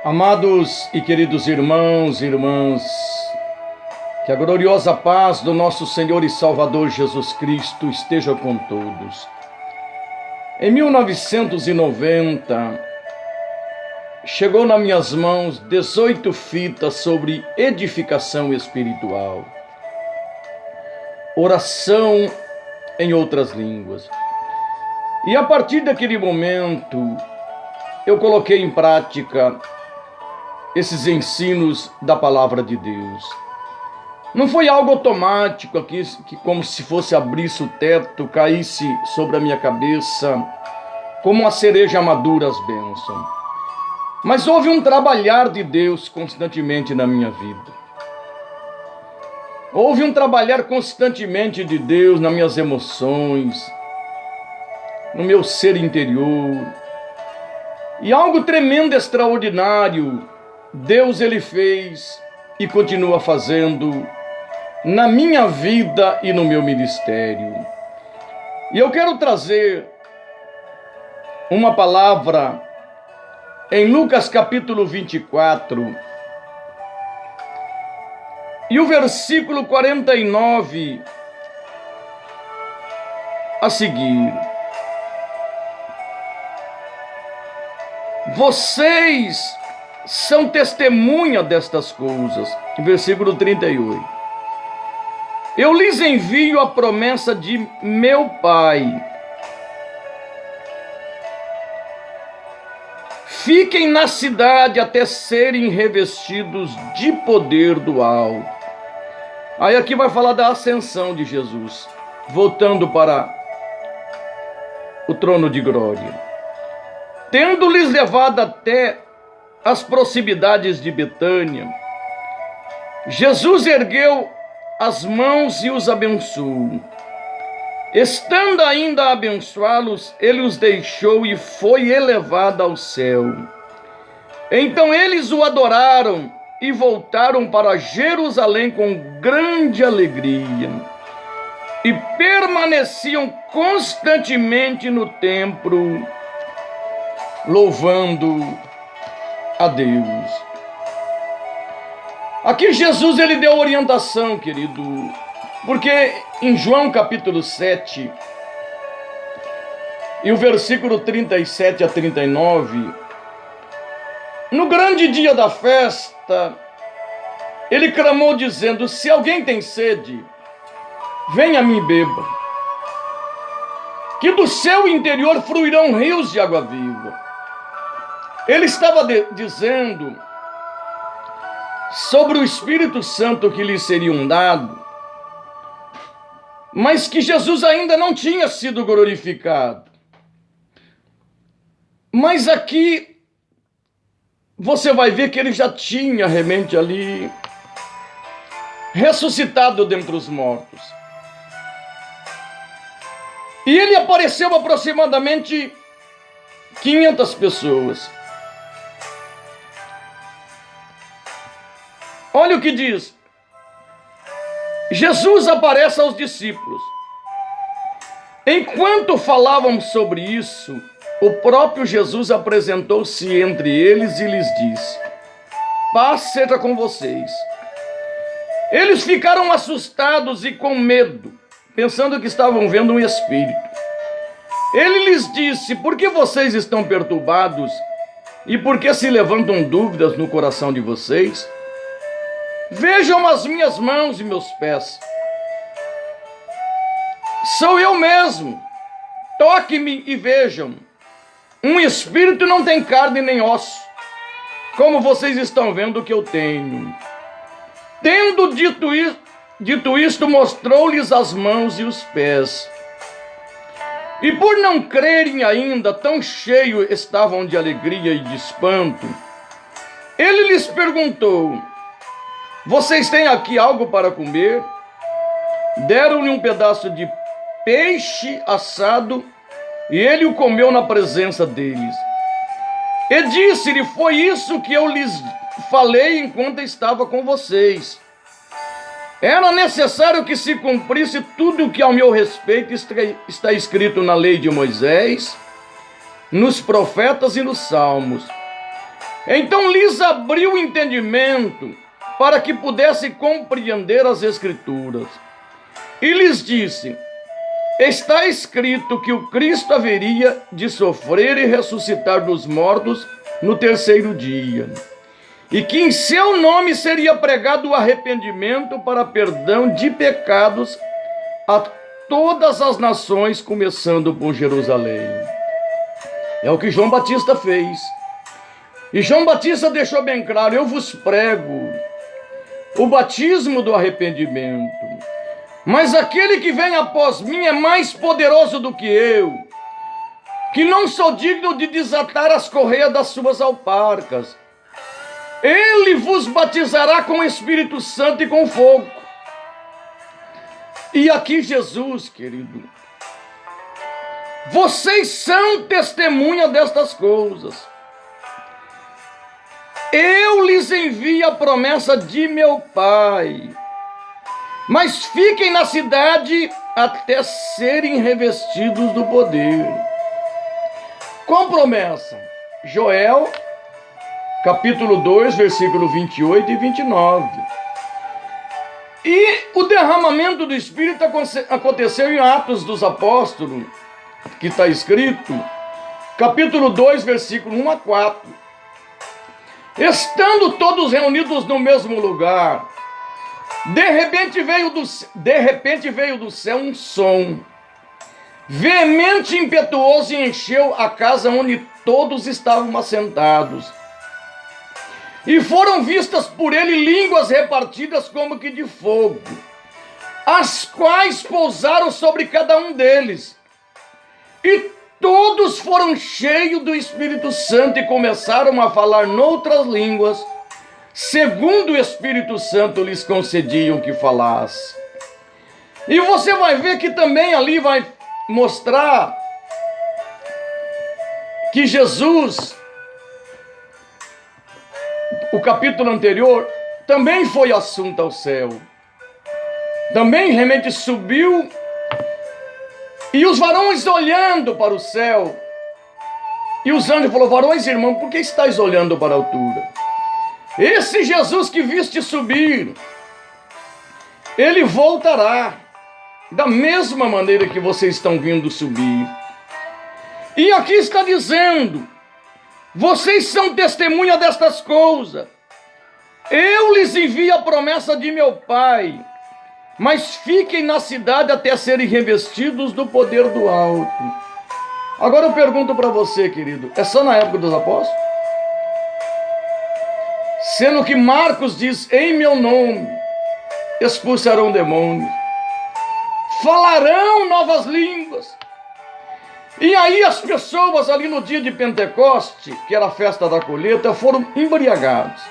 Amados e queridos irmãos e irmãs, que a gloriosa paz do nosso Senhor e Salvador Jesus Cristo esteja com todos. Em 1990, chegou nas minhas mãos 18 fitas sobre edificação espiritual, oração em outras línguas. E a partir daquele momento, eu coloquei em prática esses ensinos da palavra de Deus. Não foi algo automático aqui, que como se fosse abrisse o teto, caísse sobre a minha cabeça, como uma cereja madura as bênçãos. Mas houve um trabalhar de Deus constantemente na minha vida. Houve um trabalhar constantemente de Deus nas minhas emoções, no meu ser interior. E algo tremendo, extraordinário, Deus ele fez e continua fazendo na minha vida e no meu ministério. E eu quero trazer uma palavra em Lucas capítulo 24 e o versículo 49 a seguir. Vocês são testemunha destas coisas. Versículo 38. Eu lhes envio a promessa de meu Pai. Fiquem na cidade até serem revestidos de poder do alto. Aí aqui vai falar da ascensão de Jesus, voltando para o trono de glória. Tendo-lhes levado até as proximidades de Betânia, Jesus ergueu as mãos e os abençoou. Estando ainda a abençoá-los, ele os deixou e foi elevado ao céu. Então eles o adoraram e voltaram para Jerusalém com grande alegria e permaneciam constantemente no templo, louvando a Deus. Aqui Jesus ele deu orientação, querido, porque em João capítulo 7 e o versículo 37 a 39, no grande dia da festa, ele clamou dizendo: se alguém tem sede, venha a mim e beba, que do seu interior fluirão rios de água viva. Ele estava dizendo sobre o Espírito Santo que lhe seriam dado, mas que Jesus ainda não tinha sido glorificado. Mas aqui você vai ver que ele já tinha realmente ali ressuscitado dentre os mortos. E ele apareceu a aproximadamente 500 pessoas. Olha o que diz. Jesus aparece aos discípulos. Enquanto falávamos sobre isso, o próprio Jesus apresentou-se entre eles e lhes disse: paz seja com vocês. Eles ficaram assustados e com medo, pensando que estavam vendo um espírito. Ele lhes disse: por que vocês estão perturbados e por que se levantam dúvidas no coração de vocês? Vejam as minhas mãos e meus pés. Sou eu mesmo. Toque-me e vejam. Um espírito não tem carne nem osso, como vocês estão vendo que eu tenho. Tendo dito isto, mostrou-lhes as mãos e os pés. E por não crerem ainda, tão cheios estavam de alegria e de espanto, ele lhes perguntou: vocês têm aqui algo para comer? Deram-lhe um pedaço de peixe assado e ele o comeu na presença deles. E disse-lhe: foi isso que eu lhes falei enquanto estava com vocês. Era necessário que se cumprisse tudo o que ao meu respeito está escrito na lei de Moisés, nos profetas e nos salmos. Então lhes abriu o entendimento para que pudesse compreender as Escrituras. E lhes disse: está escrito que o Cristo haveria de sofrer e ressuscitar dos mortos no terceiro dia, e que em seu nome seria pregado o arrependimento para perdão de pecados a todas as nações, começando por Jerusalém. É o que João Batista fez. E João Batista deixou bem claro: eu vos prego o batismo do arrependimento, mas aquele que vem após mim é mais poderoso do que eu, que não sou digno de desatar as correias das suas alparcas. Ele vos batizará com o Espírito Santo e com fogo. E aqui Jesus, querido, vocês são testemunha destas coisas. Eu lhes envio a promessa de meu Pai, mas fiquem na cidade até serem revestidos do poder. Com promessa, Joel, capítulo 2, versículo 28 e 29. E o derramamento do Espírito aconteceu em Atos dos Apóstolos, que está escrito, capítulo 2, versículo 1 a 4. Estando todos reunidos no mesmo lugar, de repente veio do céu um som veemente e impetuoso e encheu a casa onde todos estavam assentados. E foram vistas por ele línguas repartidas como que de fogo, as quais pousaram sobre cada um deles. E todos foram cheios do Espírito Santo e começaram a falar noutras línguas, segundo o Espírito Santo lhes concediam que falasse. E você vai ver que também ali vai mostrar que Jesus, o capítulo anterior, também foi assunto ao céu. Também realmente subiu, e os varões olhando para o céu, e os anjos falaram: varões irmãos, por que estáis olhando para a altura? Esse Jesus que viste subir, ele voltará da mesma maneira que vocês estão vindo subir. E aqui está dizendo: vocês são testemunha destas coisas. Eu lhes envio a promessa de meu Pai, mas fiquem na cidade até serem revestidos do poder do alto. Agora eu pergunto para você, querido, é só na época dos apóstolos? Sendo que Marcos diz: em meu nome expulsarão demônios, falarão novas línguas. E aí as pessoas ali no dia de Pentecoste, que era a festa da colheita, foram embriagados,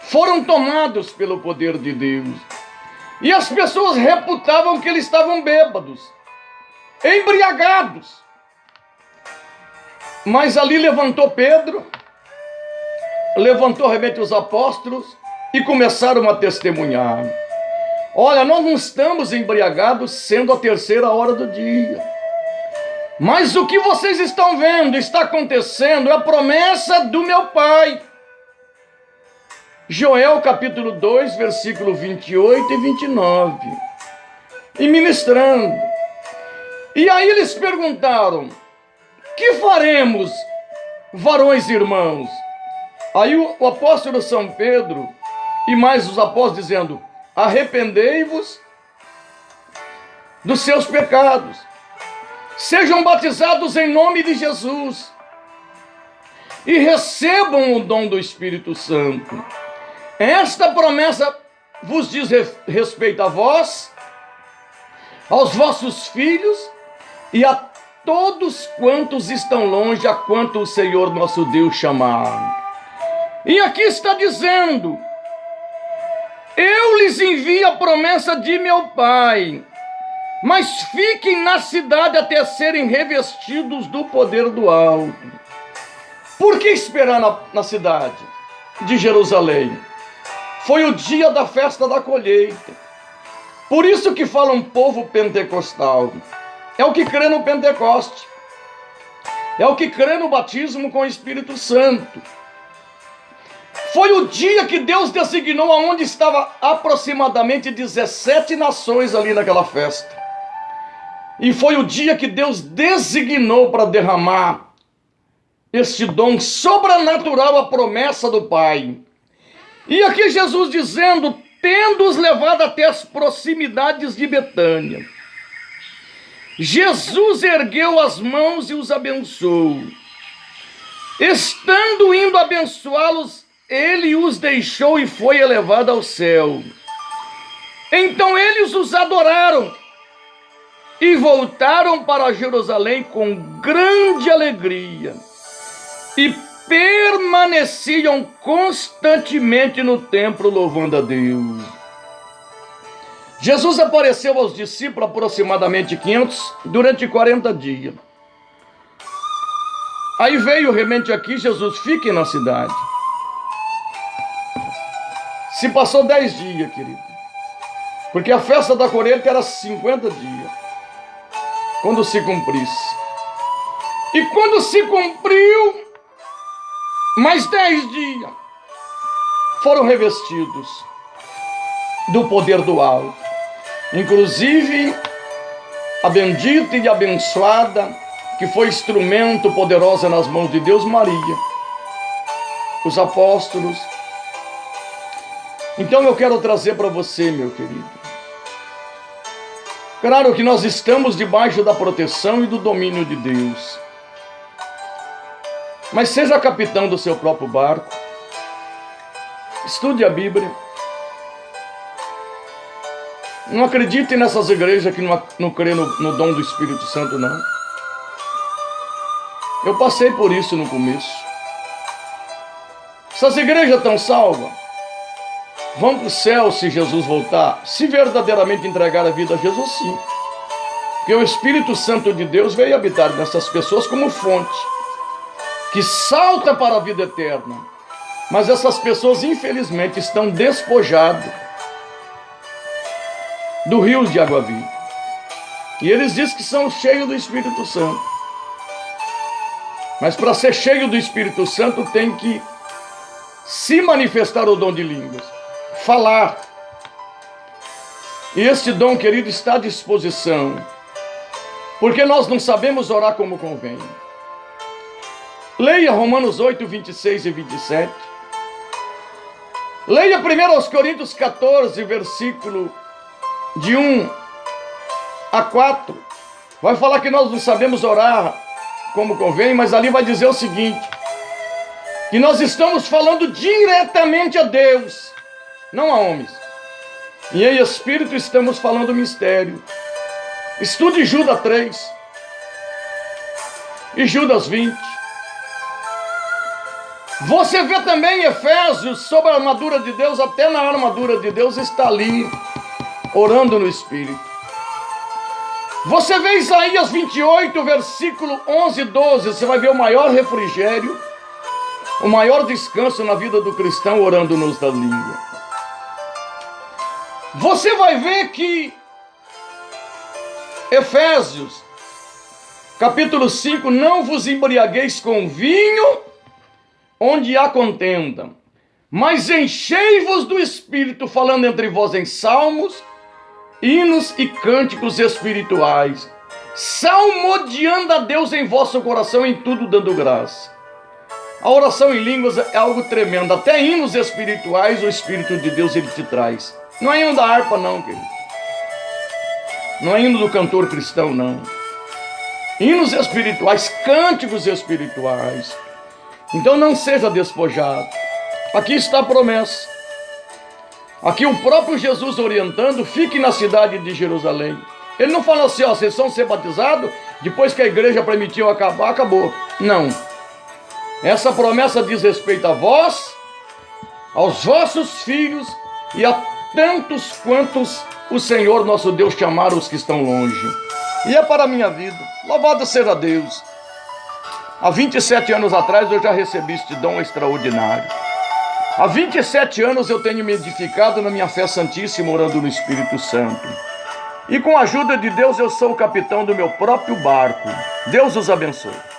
foram tomados pelo poder de Deus. E as pessoas reputavam que eles estavam bêbados, embriagados. Mas ali levantou Pedro, levantou realmente os apóstolos e começaram a testemunhar: olha, nós não estamos embriagados, sendo a terceira hora do dia. Mas o que vocês estão vendo, está acontecendo, é a promessa do meu Pai. Joel capítulo 2, versículo 28 e 29. E ministrando. E aí eles perguntaram: que faremos, varões irmãos? Aí o apóstolo São Pedro e mais os apóstolos dizendo: arrependei-vos dos seus pecados, sejam batizados em nome de Jesus e recebam o dom do Espírito Santo. Esta promessa vos diz respeito a vós, aos vossos filhos e a todos quantos estão longe, a quanto o Senhor nosso Deus chamar. E aqui está dizendo: eu lhes envio a promessa de meu Pai, mas fiquem na cidade até serem revestidos do poder do alto. Por que esperar na cidade de Jerusalém? Foi o dia da festa da colheita. Por isso que fala um povo pentecostal. É o que crê no Pentecoste. É o que crê no batismo com o Espírito Santo. Foi o dia que Deus designou aonde estava aproximadamente 17 nações ali naquela festa. E foi o dia que Deus designou para derramar este dom sobrenatural, a promessa do Pai. E aqui Jesus dizendo, tendo-os levado até as proximidades de Betânia, Jesus ergueu as mãos e os abençoou. Estando indo abençoá-los, ele os deixou e foi elevado ao céu. Então eles os adoraram e voltaram para Jerusalém com grande alegria e permaneciam constantemente no templo louvando a Deus. Jesus apareceu aos discípulos, aproximadamente 500, durante 40 dias. Aí veio realmente aqui, Jesus, fique na cidade. Se passou 10 dias, querido. Porque a festa da colheita era 50 dias. Quando se cumprisse. E quando se cumpriu, mais 10 dias, foram revestidos do poder do alto. Inclusive, a bendita e abençoada, que foi instrumento poderoso nas mãos de Deus, Maria. Os apóstolos. Então eu quero trazer para você, meu querido. Claro que nós estamos debaixo da proteção e do domínio de Deus. Mas seja capitão do seu próprio barco. Estude a Bíblia. Não acredite nessas igrejas que não crê no dom do Espírito Santo, não. Eu passei por isso no começo. Essas igrejas estão salvas. Vão para o céu se Jesus voltar. Se verdadeiramente entregar a vida a Jesus, sim. Porque o Espírito Santo de Deus veio habitar nessas pessoas como fonte, que salta para a vida eterna. Mas essas pessoas, infelizmente, estão despojadas do rio de água viva. E eles dizem que são cheios do Espírito Santo. Mas para ser cheio do Espírito Santo tem que se manifestar o dom de línguas. Falar. E este dom, querido, está à disposição. Porque nós não sabemos orar como convém. Leia Romanos 8, 26 e 27. Leia 1 Coríntios 14, versículo de 1 a 4. Vai falar que nós não sabemos orar como convém, mas ali vai dizer o seguinte, que nós estamos falando diretamente a Deus, não a homens. E em espírito estamos falando mistério. Estude Judas 3 e Judas 20. Você vê também Efésios sobre a armadura de Deus, até na armadura de Deus está ali, orando no Espírito. Você vê Isaías 28, versículo 11 e 12, você vai ver o maior refrigério, o maior descanso na vida do cristão orando-nos da língua. Você vai ver que Efésios, capítulo 5, não vos embriagueis com vinho, onde há contenda, mas enchei-vos do Espírito, falando entre vós em salmos, hinos e cânticos espirituais, salmodiando a Deus em vosso coração, em tudo dando graça. A oração em línguas é algo tremendo, até hinos espirituais o Espírito de Deus ele te traz. Não é hino da harpa não, querido. Não é hino do cantor cristão não. Hinos espirituais, cânticos espirituais. Então não seja despojado. Aqui está a promessa. Aqui o próprio Jesus orientando, fique na cidade de Jerusalém. Ele não fala assim, ó, vocês vão ser batizados, depois que a igreja permitiu acabar, acabou. Não. Essa promessa diz respeito a vós, aos vossos filhos e a tantos quantos o Senhor nosso Deus chamar os que estão longe. E é para a minha vida. Louvado seja Deus. Há 27 anos atrás eu já recebi este dom extraordinário. Há 27 anos eu tenho me edificado na minha fé santíssima, orando no Espírito Santo. E com a ajuda de Deus eu sou o capitão do meu próprio barco. Deus os abençoe.